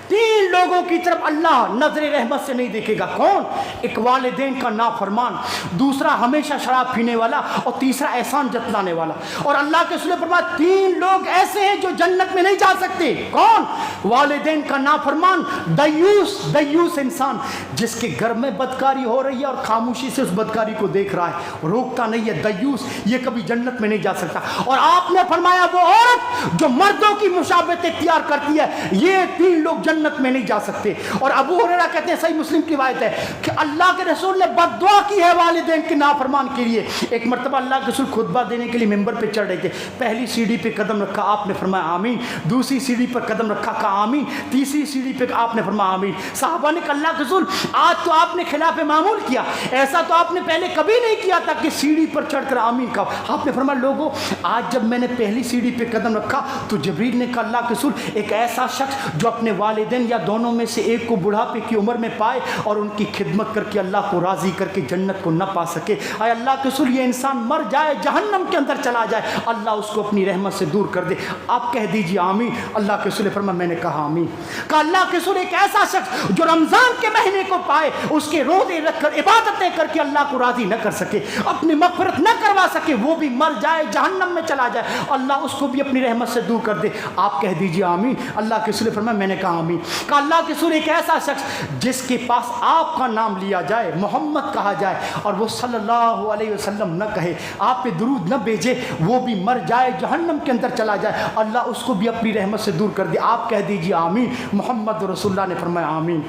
3 لوگوں کی طرف اللہ نظر رحمت سے نہیں دیکھے گا. کون؟ ایک والدین کا نافرمان, دوسرا ہمیشہ شراب پینے والا, اور تیسرا احسان جتلانے والا. اور اللہ کے رسول نے فرمایا 3 لوگ ایسے ہیں جو جنت میں نہیں جا سکتے. کون؟ والدین کا نافرمان, دیوس انسان جس کے گھر میں بدکاری ہو رہی ہے اور خاموشی سے اس بدکاری کو دیکھ رہا ہے, روکتا نہیں ہے. دیوس یہ کبھی جنت میں نہیں جا سکتا. اور آپ نے فرمایا وہ عورت جو مردوں کی مشابہت اختیار کرتی ہے, یہ 3 لوگ جنت میں نہیں جا سکتے. اور ابو ہریرہ کہتے ہیں, صحیح مسلم کی روایت ہے کہ اللہ کے رسول نے بد دعا کی ہے والدین کے نافرمان کے لیے. ایک مرتبہ اللہ کے رسول خطبہ دینے کے لیے ممبر پہ چڑھ رہے تھے. پہلی سیڑھی پہ قدم رکھا, آپ نے فرمایا آمین. دوسری سیڑھی پر قدم رکھا, کہا آمین. تیسری سیڑھی پہ آپ نے فرمایا آمین. صحابہ نے کہا اللہ کے رسول آج تو آپ نے خلاف معمول کیا, ایسا تو آپ نے پہلے کبھی نہیں کیا تھا کہ سیڑھی پر چڑھ کر آمین کہا. آپ نے فرمایا لوگوں آج جب میں نے پہلی سیڑھی پہ قدم رکھا تو جبریل نے کہا اللہ کے رسول ایک ایسا شخص جو اپنے والدین یا دونوں میں سے ایک کو بڑھاپے کی عمر میں پائے اور ان کی خدمت کر کے اللہ کو راضی کر کے جنت کو نہ پا سکے, اے اللہ کے رسول یہ انسان مر جائے جہنم کے اندر چلا جائے, اللہ اس کو اپنی رحمت سے دور کر دے. آپ کہہ دیجیے آمین. اللہ کے رسول نے فرمایا میں نے کہا آمین. کہ اللہ کے رسول ایک ایسا شخص جو رمضان کے مہینے کو پائے, اس کے روزے رکھ کر عبادتیں کر کے اللہ کو راضی نہ کر سکے, اپنی مغفرت نہ کروا سکے, وہ بھی مر جائے جہنم میں چلا جائے, اللہ اس کو بھی اپنی رحمت سے دور کر دے. آپ کہہ دیجیے آمین. اللہ کے رسول نے فرمایا میں نے کہا آمین. کہ اللہ کے رسول ایک ایسا شخص جس کے پاس آپ کا نام لیا جائے, محمد کہا جائے, اور وہ صلی اللہ علیہ وسلم نہ کہے, آپ پہ درود نہ بھیجے, وہ بھی مر جائے جہنم کے اندر چلا جائے, اللہ اس کو بھی اپنی رحمت سے دور کر دے. آپ کہہ دیجیے آمین. محمد رسول اللہ نے فرمایا آمین.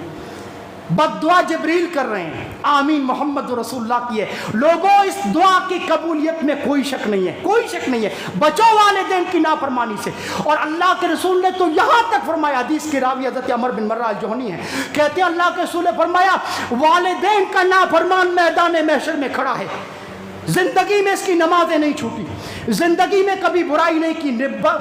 بد دعا جبریل کر رہے ہیں, آمین محمد رسول اللہ کی ہے. لوگوں اس دعا کی قبولیت میں کوئی شک نہیں ہے, کوئی شک نہیں ہے. بچو والدین کی نافرمانی سے. اور اللہ کے رسول نے تو یہاں تک فرمایا, حدیث کے راوی حضرت عمر بن مرہ الجہنی ہیں, کہتے ہیں اللہ کے رسول نے فرمایا والدین کا نافرمان میدان محشر میں کھڑا ہے, زندگی میں اس کی نمازیں نہیں چھوٹی, زندگی میں کبھی برائی نہیں کی,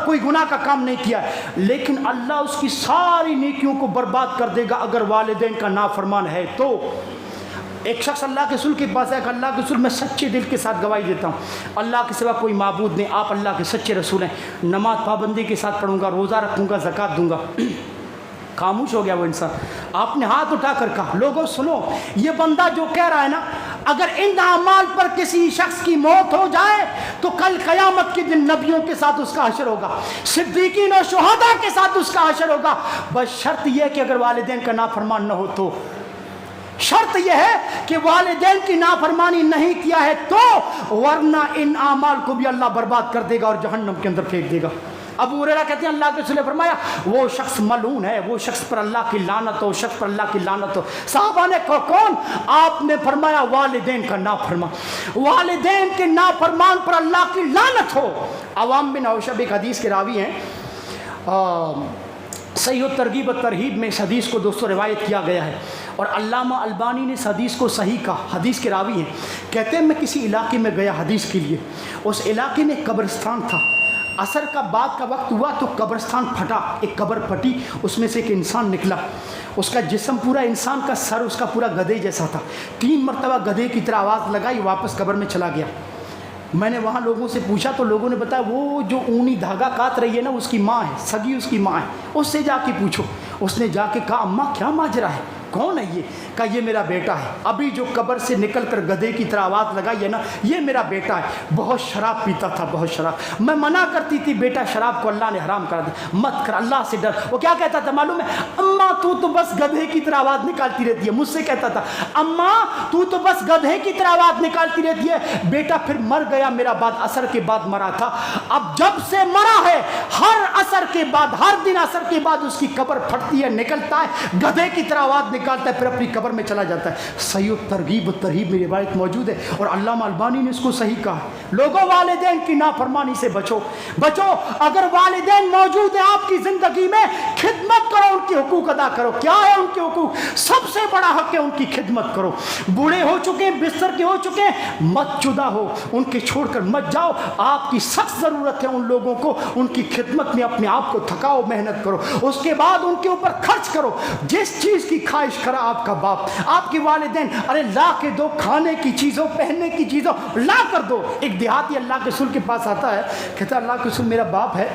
کوئی گناہ کا کام نہیں کیا, لیکن اللہ اس کی ساری نیکیوں کو برباد کر دے گا اگر والدین کا نافرمان ہے تو. ایک شخص اللہ کے رسول کے پاس ہے کہ اللہ کے رسول میں سچے دل کے ساتھ گواہی دیتا ہوں اللہ کے سوا کوئی معبود نہیں, آپ اللہ کے سچے رسول ہیں, نماز پابندی کے ساتھ پڑھوں گا, روزہ رکھوں گا, زکوٰۃ دوں گا. خاموش ہو گیا وہ انسان. آپ نے ہاتھ اٹھا کر کہا لوگوں سنو, یہ بندہ جو کہہ رہا ہے نا, اگر ان اعمال پر کسی شخص کی موت ہو جائے تو کل قیامت کے دن نبیوں کے ساتھ اس کا حشر ہوگا, صدیقین اور شہداء کے ساتھ اس کا حشر ہوگا, بس شرط یہ ہے کہ اگر والدین کا نافرمان نہ ہو تو. شرط یہ ہے کہ والدین کی نافرمانی نہیں کیا ہے تو, ورنہ ان اعمال کو بھی اللہ برباد کر دے گا اور جہنم کے اندر پھینک دے گا. ابو ہریرہ کہتے ہیں اللہ کے رسول نے فرمایا وہ شخص ملعون ہے, وہ شخص پر اللہ کی لعنت ہو, شخص پر اللہ کی لعنت ہو. صحابہ نے کہا کون؟ آپ نے فرمایا والدین کا نافرمان, والدین کے نافرمان پر اللہ کی لعنت ہو. عوام بن اوشب ایک حدیث کے راوی ہیں, صحیح ترغیب و ترہیب میں اس حدیث کو دوستوں روایت کیا گیا ہے, اور علامہ البانی نے اس حدیث کو صحیح کہا. حدیث کے راوی ہیں, کہتے ہیں میں کسی علاقے میں گیا حدیث کے لیے, اس علاقے میں قبرستان تھا, عصر کا بعد کا وقت ہوا تو قبرستان پھٹا, ایک قبر پھٹی, اس میں سے ایک انسان نکلا, اس کا جسم پورا, انسان کا سر اس کا پورا گدھے جیسا تھا, 3 مرتبہ گدھے کی طرح آواز لگائی, واپس قبر میں چلا گیا. میں نے وہاں لوگوں سے پوچھا تو لوگوں نے بتایا وہ جو اونی دھاگا کاٹ رہی ہے نا اس کی ماں ہے, سگی اس کی ماں ہے, اس سے جا کے پوچھو. اس نے جا کے کہا اماں کیا ماجرا ہے, کون ہے یہ؟ کہا یہ میرا بیٹا ہے, ابھی جو قبر سے نکل کر گدھے کی طرح آواز لگائی ہے نا یہ میرا بیٹا ہے, بہت شراب پیتا تھا, بہت شراب. میں منع کرتی تھی بیٹا شراب کو اللہ نے حرام کر دیا, مت کر, اللہ سے ڈر. وہ کیا کہتا تھا معلوم ہے, اماں تو بس گدھے کی طرح آواز نکالتی رہتی ہے. مجھ سے کہتا تھا اماں تو بس گدھے کی طرح آواز نکالتی رہتی ہے. بیٹا پھر مر گیا میرا بعد, عصر کے بعد مرا تھا, اب جب سے مرا ہے ہر عصر کے بعد, ہر دن عصر کے بعد اس کی قبر پھٹتی ہے, نکلتا ہے, گدھے کی طرح آواز نکالتا ہے, پھر اپنی قبر میں چلا جاتا ہے. صحیح ترغیب و ترہیب میں روایت موجود ہے, اور علامہ البانی نے اس کو صحیح کہا. لوگوں والدین کی نافرمانی سے بچو, بچو. اگر والدین موجود ہیں آپ کی زندگی میں, خدمت کرو, ان کے حقوق ادا کرو. کیا ہے ان کے حقوق؟ سب سے بڑا حق ہے ان کی خدمت کرو. بوڑھے ہو چکے ہیں, بستر کے ہو چکے ہیں, مت جدا ہو, ان کے چھوڑ کر مت جاؤ. آپ کی سخت ضرورت ہے ان لوگوں کو, ان کی خدمت میں اپنے آپ کو تھکاؤ, محنت کرو, اس کے بعد ان کے اوپر خرچ کرو. جس چیز کی خواہش فرمائش کرا آپ کا باپ، آپ کے والدین، ارے لا کے دو، کھانے کی چیزوں، پہننے کی چیزوں لا کر دو۔ ایک دیہاتی اللہ کے رسول کے پاس آتا ہے، کہتا ہے اللہ کے رسول میرا باپ ہے،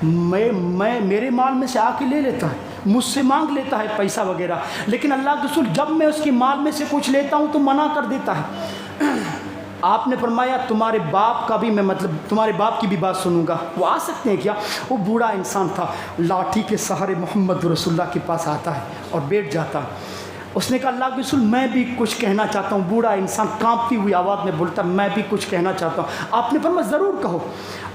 میں میرے مال میں سے آ کے لے لیتا ہے، مجھ سے مانگ لیتا ہے پیسہ وغیرہ، لیکن اللہ کے رسول جب میں اس کے مال میں سے کچھ لیتا ہوں تو منع کر دیتا ہے۔ آپ نے فرمایا تمہارے باپ کا بھی میں تمہارے باپ کی بھی بات سنوں گا، وہ آ سکتے ہیں کیا؟ وہ بوڑھا انسان تھا، لاٹھی کے سہارے محمد رسول اللہ کے پاس آتا ہے اور بیٹھ جاتا ہے۔ اس نے کہا اللہ کے رسول میں بھی کچھ کہنا چاہتا ہوں۔ بوڑھا انسان کانپتی ہوئی آواز میں بولتا میں بھی کچھ کہنا چاہتا ہوں۔ آپ نے فرمایا ضرور کہو،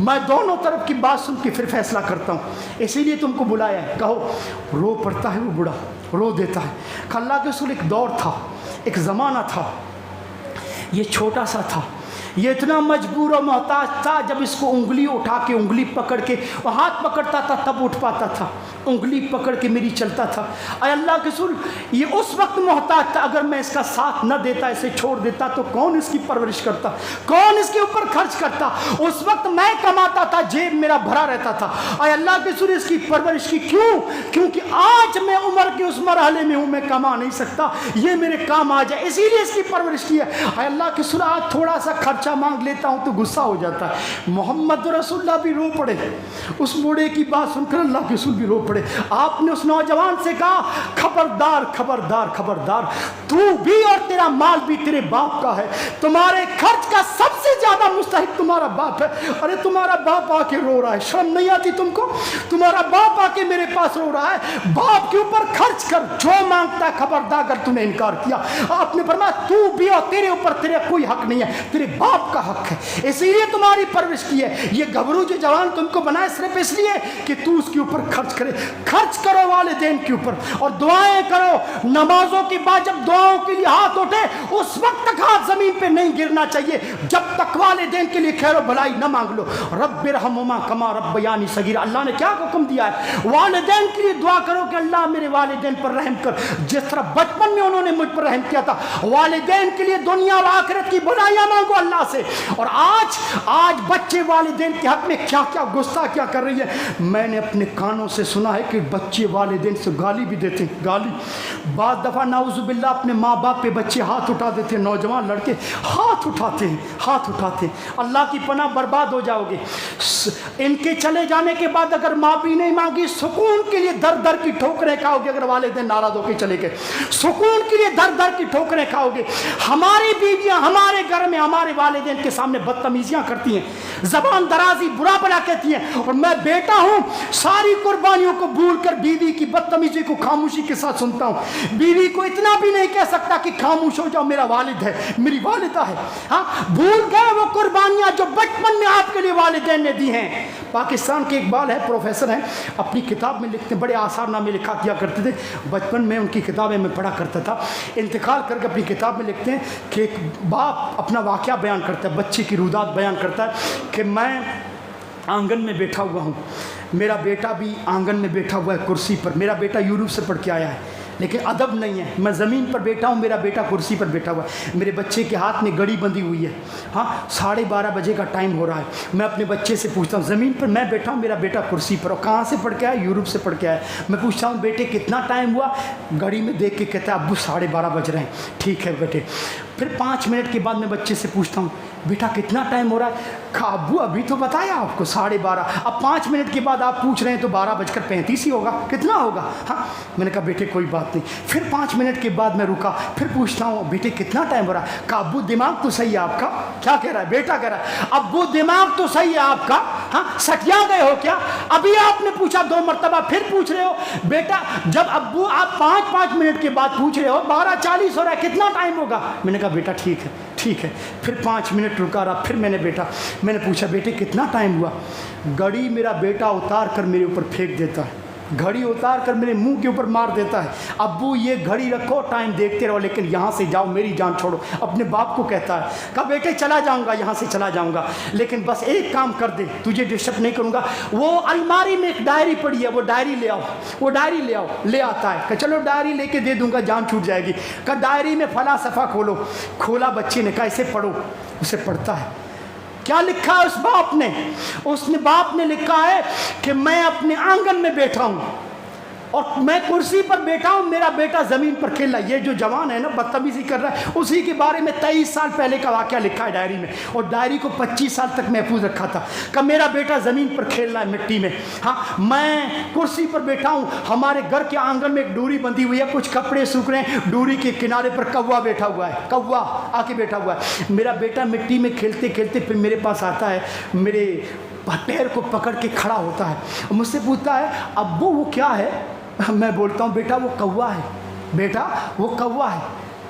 میں دونوں طرف کی بات سن کے پھر فیصلہ کرتا ہوں، اسی لیے تم کو بلایا ہے، کہو۔ رو پڑتا ہے وہ بوڑھا، رو دیتا ہے کہ اللہ کے رسول ایک دور تھا، ایک زمانہ تھا، یہ چھوٹا سا تھا، یہ اتنا مجبور و محتاج تھا، جب اس کو انگلی اٹھا کے انگلی پکڑ کے وہ ہاتھ پکڑتا تھا تب اٹھ پاتا تھا، انگلی پکڑ کے میری چلتا تھا۔ اے اللہ کے رسول یہ اس وقت محتاج تھا، اگر میں اس کا ساتھ نہ دیتا، اسے چھوڑ دیتا تو کون اس کی پرورش کرتا، کون اس کے اوپر خرچ کرتا؟ اس وقت میں کماتا تھا، جیب میرا بھرا رہتا تھا۔ اے اللہ کے رسول اس کی پرورش کی کیوں؟ کیونکہ آج میں عمر کے اس مرحلے میں ہوں، میں کما نہیں سکتا، یہ میرے کام آ جائے، اسی لیے اس کی پرورش کی ہے۔ اے اللہ کے رسول آج تھوڑا سا خرچہ مانگ لیتا ہوں تو غصہ ہو جاتا ہے۔ محمد رسول اللہ بھی رو پڑے، اس بوڑھے کی بات سن کر اللہ کے رسول بھی رو پڑے۔ آپ نے اس نوجوان سے کہا خبردار خبردار خبردار، تو بھی اور تیرا مال بھی تیرے باپ کا ہے، تمہارے خرچ کا سب سے زیادہ مستحق تمہارا باپ ہے۔ ارے تمہارا باپ آ کے رو رہا ہے، شرم نہیں آتی تم کو؟ تمہارا باپ آ کے میرے پاس رو رہا ہے، باپ کے اوپر خرچ کر جو مانگتا ہے، خبردار اگر تم نے انکار کیا۔ آپ نے فرمایا تو بھی اور تیرے اوپر تیرا کوئی حق نہیں ہے، تیرے باپ کا حق ہے، اسی لیے تمہاری پرورش کی ہے۔ یہ گھبرو جو جوان تم کو بنائے صرف اس لیے کہ تو اس کے اوپر خرچ کرے۔ خرچ کرو والدین کے اوپر اور دعائیں کرو۔ نمازوں کے بعد جب دعاؤں کے لیے ہاتھ اٹھے اس وقت تک ہاتھ زمین پہ نہیں گرنا چاہیے جب تک والدین کے لیے خیر و بھلائی نہ مانگ لو۔ رب ارحمہما کما ربیانی صغیرا، اللہ نے کیا حکم دیا ہے؟ والدین کے لیے دعا کرو کہ اللہ میرے والدین پر رحم کر، جس طرح بچپن میں انہوں نے مجھ پر رحم کیا تھا۔ والدین کے لیے دنیا اور آخرت کی بھلائیاں مانگو اللہ سے۔ اور آج بچے والدین کے حق میں کیا کیا گستاخیاں کر رہی ہے۔ میں نے اپنے کانوں سے سنا ہے کہ بچے والدین سے گالی بھی دیتے ہیں، گالی۔ بعض دفعہ نعوذ باللہ اپنے ماں باپ پہ بچے ہاتھ اٹھا دیتے ہیں، نوجوان لڑکے ہاتھ اٹھاتے ہیں، ہاتھ اٹھاتے ہیں۔ اللہ کی پناہ، برباد ہو جاؤ گے۔ ان کے چلے جانے کے بعد اگر معافی نہیں مانگی، سکون کے لیے در در کی ٹھوکریں کھاؤ گے۔ اگر والدین ناراض ہو کے چلے گئے، سکون کے لیے در در کی ٹھوکریں کھاؤ گے۔ ہماری بیویاں ہمارے گھر میں ہمارے والدین کے سامنے بدتمیزیاں کرتی ہیں، زبان درازی، برا بلا کہتی ہیں، اور میں بیٹا ہوں، ساری قربانیوں کو بھول کر بیوی کی بدتمیزی کو خاموشی کے ساتھ سنتا ہوں۔ بیوی کو اتنا بھی نہیں کہہ سکتا کہ خاموش ہو جاؤ، میرا والد ہے، میری والدہ ہے۔ ہاں، بھول گئے وہ قربانیاں جو بچپن میں آپ کے لیے والدین نے دی ہیں۔ پاکستان کے اقبال ہے، پروفیسر ہیں، اپنی کتاب میں لکھتے ہیں، بڑے آثار نامے لکھا کیا کرتے تھے۔ بچپن میں ان کی کتابیں میں پڑھا کرتا تھا۔ انتقال کر کے اپنی کتاب میں لکھتے ہیں کہ ایک باپ اپنا واقعہ بیان کرتا ہے، بچے کی رودات بیان کرتا ہے کہ میں آنگن میں بیٹھا ہوا ہوں، میرا بیٹا بھی آنگن میں بیٹھا ہوا ہے کرسی پر۔ میرا بیٹا یورپ سے پڑھ کے آیا ہے لیکن ادب نہیں ہے، میں زمین پر بیٹھا ہوں، میرا بیٹا کرسی پر بیٹھا ہوا ہے۔ میرے بچے کے ہاتھ میں گھڑی بندھی ہوئی ہے، ہاں 12:30 بجے کا ٹائم ہو رہا ہے۔ میں اپنے بچے سے پوچھتا ہوں، زمین پر میں بیٹھا ہوں، میرا بیٹا کرسی پر، اور کہاں سے پڑھ کے آیا؟ یورپ سے پڑھ کے آیا۔ میں پوچھتا ہوں بیٹے کتنا ٹائم ہوا؟ گھڑی میں دیکھ کے کہتا ہے ابو 12:30 بج رہے ہیں۔ ٹھیک ہے بیٹے۔ پھر 5 منٹ کے بعد میں بچے سے پوچھتا ہوں بیٹا کتنا ٹائم ہو رہا ہے؟ کہا ابو ابھی تو بتایا آپ کو 12:30۔ اب 5 منٹ کے بعد آپ پوچھ رہے ہیں تو 12:35 ہی ہوگا، کتنا ہوگا؟ ہاں، میں نے کہا بیٹے کوئی بات نہیں۔ پھر 5 منٹ کے بعد میں رکا، پھر پوچھتا ہوں بیٹے کتنا ٹائم ہو رہا ہے؟ کہا ابو دماغ تو صحیح ہے آپ کا۔ کیا کہہ رہا ہے بیٹا؟ کہہ رہا ہے ابو دماغ تو صحیح ہے آپ کا، ہاں سٹیا گئے ہو کیا؟ ابھی آپ نے پوچھا 2 مرتبہ، پھر پوچھ رہے ہو بیٹا؟ جب ابو آپ 5 منٹ کے بعد پوچھ رہے ہو 12:40 ہو رہا ہے، کتنا ٹائم ہوگا؟ میں نے کہا بیٹا ٹھیک ہے ٹھیک ہے۔ پھر 5 منٹ رکا رہا، پھر میں نے پوچھا بیٹے کتنا ٹائم ہوا؟ گھڑی میرا بیٹا اتار کر میرے اوپر پھینک دیتا ہے، گھڑی اتار کر میرے منہ کے اوپر مار دیتا ہے۔ ابو یہ گھڑی رکھو، ٹائم دیکھتے رہو، لیکن یہاں سے جاؤ، میری جان چھوڑو۔ اپنے باپ کو کہتا ہے، کہا بیٹے چلا جاؤں گا، یہاں سے چلا جاؤں گا، لیکن بس ایک کام کر دے، تجھے ڈسٹرب نہیں کروں گا۔ وہ الماری میں ایک ڈائری پڑی ہے، وہ ڈائری لے آؤ، وہ ڈائری لے آؤ۔ لے آتا ہے، کہ چلو ڈائری لے کے دے دوں گا، جان چھوٹ جائے گی۔ کہ ڈائری میں فلاں صفحہ کھولو۔ کھولا بچے نے، کہا اسے پڑھو۔ اسے پڑھتا ہے، کیا لکھا ہے اس باپ نے؟ باپ نے لکھا ہے کہ میں اپنے آنگن میں بیٹھا ہوں، اور میں کرسی پر بیٹھا ہوں, میرا بیٹا زمین پر کھیل رہا ہے. یہ جو جوان ہے نا بدتمیزی کر رہا ہے, اسی کے بارے میں 23 سال پہلے کا واقعہ لکھا ہے ڈائری میں, اور ڈائری کو 25 سال تک محفوظ رکھا تھا کہ میرا بیٹا زمین پر کھیل رہا ہے مٹی میں. ہاں میں کرسی پر بیٹھا ہوں, ہمارے گھر کے آنگن میں ایک ڈوری بندھی ہوئی ہے, کچھ کپڑے سوکھ رہے ہیں, ڈوری کے کنارے پر کوا بیٹھا ہوا ہے, کوا آ کے بیٹھا ہوا ہے. میرا بیٹا مٹی میں کھیلتے کھیلتے پھر میرے پاس آتا ہے, میرے پیر کو پکڑ کے کھڑا ہوتا ہے, مجھ سے پوچھتا ہے ابو وہ کیا ہے. میں بولتا ہوں بیٹا وہ کوا ہے, بیٹا وہ کوا ہے.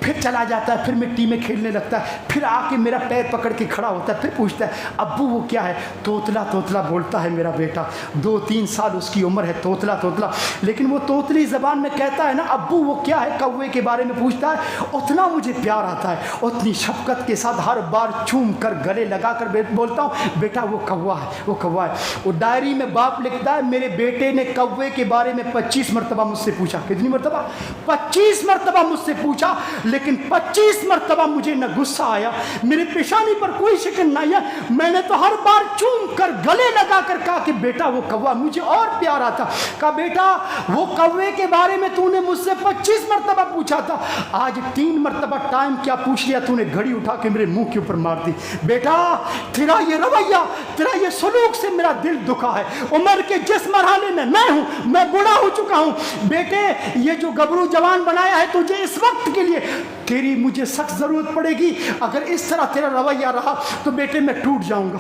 پھر چلا جاتا ہے, پھر مٹی میں کھیلنے لگتا ہے, پھر آ کے میرا پیر پکڑ کے کھڑا ہوتا ہے, پھر پوچھتا ہے ابو وہ کیا ہے. توتلا توتلا بولتا ہے میرا بیٹا, 2-3 سال اس کی عمر ہے, توتلا توتلا. لیکن وہ توتلی زبان میں کہتا ہے نا ابو وہ کیا ہے, کوے کے بارے میں پوچھتا ہے. اتنا مجھے پیار آتا ہے, اتنی شفقت کے ساتھ ہر بار چوم کر گلے لگا کر بولتا ہوں بیٹا وہ کوا ہے, وہ کوا ہے. وہ ڈائری میں باپ لکھتا ہے میرے بیٹے نے کوے کے بارے میں 25 مرتبہ مجھ سے پوچھا. کتنی مرتبہ؟ 25 مرتبہ مجھ سے پوچھا, لیکن 25 مرتبہ مجھے نہ غصہ آیا, میرے پیشانی پر کوئی شکن نہ آیا. میں نے تو ہر بار چوم کر گلے لگا کر کہا کہ بیٹا وہ کوا. مجھے اور پیار آتا, کہا بیٹا وہ کوے کے بارے میں تو نے مجھ سے 25 مرتبہ پوچھا تھا, آج 3 مرتبہ ٹائم کیا پوچھ لیا, تو نے گھڑی اٹھا کے میرے منہ کے اوپر مار دی. بیٹا تیرا یہ رویہ, تیرا یہ سلوک سے میرا دل دکھا ہے. عمر کے جس مرحلے میں میں ہوں, میں بوڑھا ہو چکا ہوں. بیٹے یہ جو گبرو جوان بنایا ہے تجھے اس وقت کے لیے, تیری مجھے سخت ضرورت پڑے گی. اگر اس طرح تیرا رویہ رہا تو بیٹے میں ٹوٹ جاؤں گا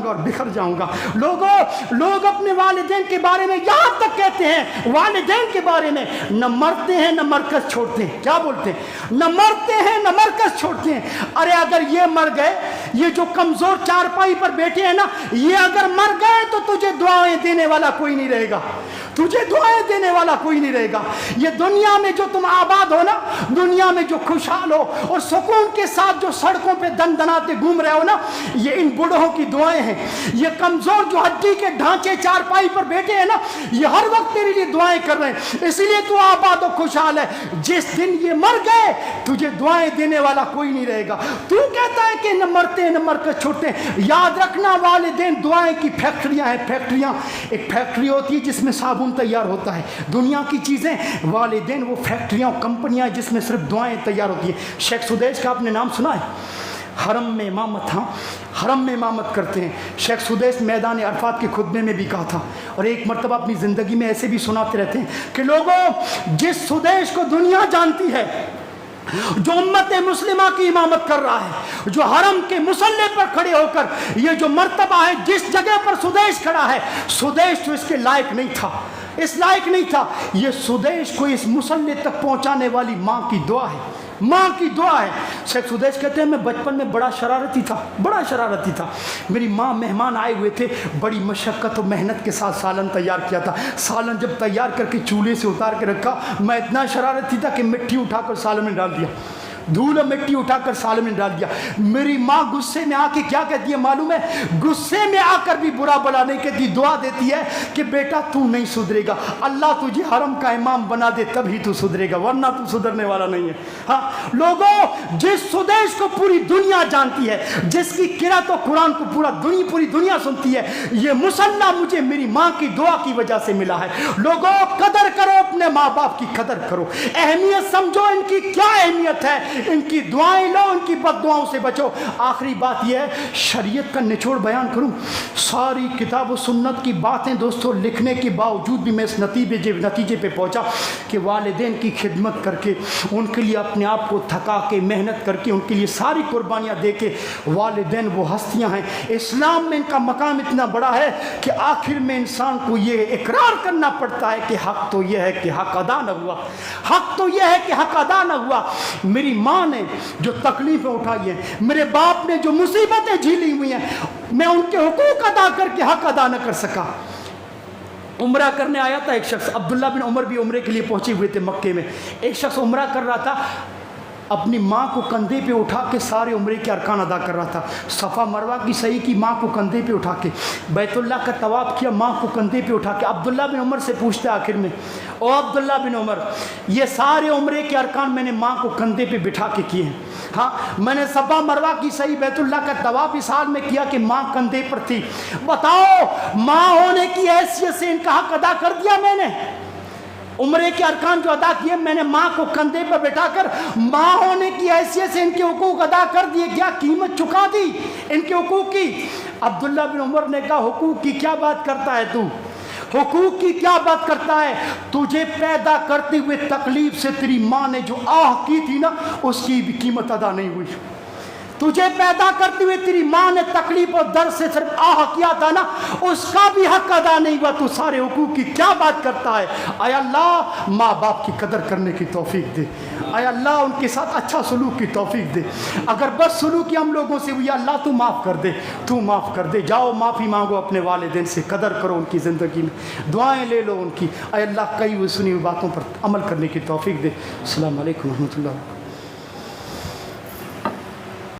اور بکھر جاؤں گا. لوگ اپنے والدین کے بارے میں یہاں تک کہتے ہیں, والدین کے بارے میں نہ مرتے ہیں نہ مرکز چھوڑتے ہیں. کیا بولتے ہیں؟ نہ مرتے ہیں نہ مرکز چھوڑتے ہیں. ارے اگر یہ مر گئے, یہ جو کمزور چارپائی پر بیٹھے ہیں نا, یہ اگر مر گئے تو تجھے دعائیں دینے والا کوئی نہیں رہے گا, تجھے دعائیں دینے والا کوئی نہیں رہے گا. یہ دنیا میں جو تم آباد ہو نا, دنیا میں جو خوشحال ہو اور سکون کے ساتھ جو سڑکوں پہ دن دناتے گھوم رہے ہو نا, یہ ان بوڑھوں کی دعائیں ہیں. یہ کمزور جو ہڈی کے ڈھانچے چارپائی پر بیٹھے ہیں نا, یہ ہر وقت تیرے لیے دعائیں کر رہے ہیں, اس لیے تو آباد و خوشحال ہے. جس دن یہ مر گئے تجھے دعائیں دینے والا کوئی نہیں رہے گا. تو کہتا ہے کہ نہ مرتے ہیں نہ مرکز چھوڑتے ہیں. یاد رکھنا والدین دعائیں کی فیکٹریاں ہیں, فیکٹریاں. ایک فیکٹری ہوتی ہے جس میں صابن تیار ہوتا ہے, دنیا کی چیزیں. والدین وہ فیکٹریاں کمپنیاں جس میں صرف دعائیں تیار ہوتی ہیں. شیخ سدیش کا آپ نے نام سنا ہے؟ حرم میں امامت, ہاں حرم میں امامت کرتے ہیں. شیخ سدیش میدان عرفات کے خطبے میں بھی کہا تھا, اور ایک مرتبہ اپنی زندگی میں ایسے بھی سناتے رہتے ہیں کہ لوگوں, جس سدیش کو دنیا جانتی ہے, جو امت مسلمہ کی امامت کر رہا ہے, جو حرم کے مصلی پر کھڑے ہو کر یہ جو مرتبہ ہے, جس جگہ پر سدیش کھڑا ہے, سدیش تو اس کے لائق نہیں تھا, اس لائق نہیں تھا. یہ سدیش کو اس مصلی تک پہنچانے والی ماں کی دعا ہے, ماں کی دعا ہے. شیخ سدیش کہتے ہیں میں بچپن میں بڑا شرارتی تھا. میری ماں مہمان آئے ہوئے تھے, بڑی مشقت و محنت کے ساتھ سالن تیار کیا تھا. سالن جب تیار کر کے چولہے سے اتار کے رکھا, میں اتنا شرارتی تھا کہ مٹی اٹھا کر سالن میں ڈال دیا, دھول اور مٹی اٹھا کر سالن میں ڈال دیا. میری ماں غصے میں آ کے کیا کہتی ہے معلوم ہے؟ غصے میں آ کر بھی برا بلا نہیں کہتی, دعا دیتی ہے کہ بیٹا تو نہیں سدھرے گا, اللہ تجھے حرم کا امام بنا دے تبھی تو سدھرے گا, ورنہ تو سدھرنے والا نہیں ہے. ہاں لوگوں, جس سدیش کو پوری دنیا جانتی ہے, جس کی قرأت و قرآن کو پوری دنیا سنتی ہے, یہ مصلی مجھے میری ماں کی دعا کی وجہ سے ملا ہے. لوگوں قدر کرو, اپنے ماں باپ کی قدر کرو, اہمیت سمجھو ان کی کیا اہمیت ہے, ان کی دعائیں لو, ان کی بد دعاؤں سے بچو. آخری بات یہ ہے, شریعت کا نچوڑ بیان کروں. ساری کتاب و سنت کی باتیں دوستو لکھنے کے باوجود بھی میں اس نتیجے پہ پہنچا کہ والدین کی خدمت کر کے, ان کے لیے اپنے آپ کو تھکا کے, محنت کر کے, ان کے لیے ساری قربانیاں دے کے, والدین وہ ہستیاں ہیں. اسلام میں ان کا مقام اتنا بڑا ہے کہ آخر میں انسان کو یہ اقرار کرنا پڑتا ہے کہ حق تو یہ ہے کہ حق ادا نہ ہوا, حق تو یہ ہے کہ حق ادا نہ ہوا. میری ماں نے جو تکلیفیں اٹھائی ہیں, میرے باپ نے جو مصیبتیں جھیلی ہوئی ہیں, میں ان کے حقوق ادا کر کے حق ادا نہ کر سکا. عمرہ کرنے آیا تھا ایک شخص, عبداللہ بن عمر بھی عمرے کے لیے پہنچے ہوئے تھے مکے میں. ایک شخص عمرہ کر رہا تھا, اپنی ماں کو کندھے پہ اٹھا کے سارے عمرے کے ارکان ادا کر رہا تھا. صفا مروہ کی سعی کی, ماں کو کندھے پہ اٹھا کے, بیت اللہ کا طواف کیا, ماں کو کندھے پہ اٹھا کے. عبداللہ بن عمر سے پوچھتے آخر میں, او عبداللہ بن عمر, یہ سارے عمرے کے ارکان میں نے ماں کو کندھے پہ بٹھا کے کیے ہیں. ہاں میں نے صفا مروہ کی سعی, بیت اللہ کا طواف اس حال میں کیا کہ ماں کندھے پر تھی. بتاؤ, ماں ہونے کی حیثیت سے ان کا حق ادا کر دیا میں نے؟ عمرے کے ارکان جو ادا کیے میں نے ماں کو کندھے پر بٹھا کر ماں ہونے کی حیثیت سے ان کے حقوق ادا کر دیے. کیا قیمت چکا دی ان کے حقوق کی. عبداللہ بن عمر نے کہا حقوق کی کیا بات کرتا ہے تو, حقوق کی کیا بات کرتا ہے, تجھے پیدا کرتے ہوئے تکلیف سے تیری ماں نے جو آہ کی تھی نا اس کی بھی قیمت ادا نہیں ہوئی. تجھے پیدا کرتے ہوئے تیری ماں نے تکلیف اور درد سے صرف آہ کیا تھا نا اس کا بھی حق ادا نہیں ہوا, تو سارے حقوق کی کیا بات کرتا ہے. اے اللہ ماں باپ کی قدر کرنے کی توفیق دے, اے اللہ ان کے ساتھ اچھا سلوک کی توفیق دے. اگر بس سلوکی ہم لوگوں سے ہوئی اللہ تو معاف کر دے, تو معاف کر دے. جاؤ معافی مانگو اپنے والدین سے, قدر کرو ان کی زندگی میں, دعائیں لے لو ان کی. اے اللہ کئی ہوئی سنی ہوئی باتوں پر عمل کرنے کی توفیق دے. السلام علیکم ورحمۃ اللہ.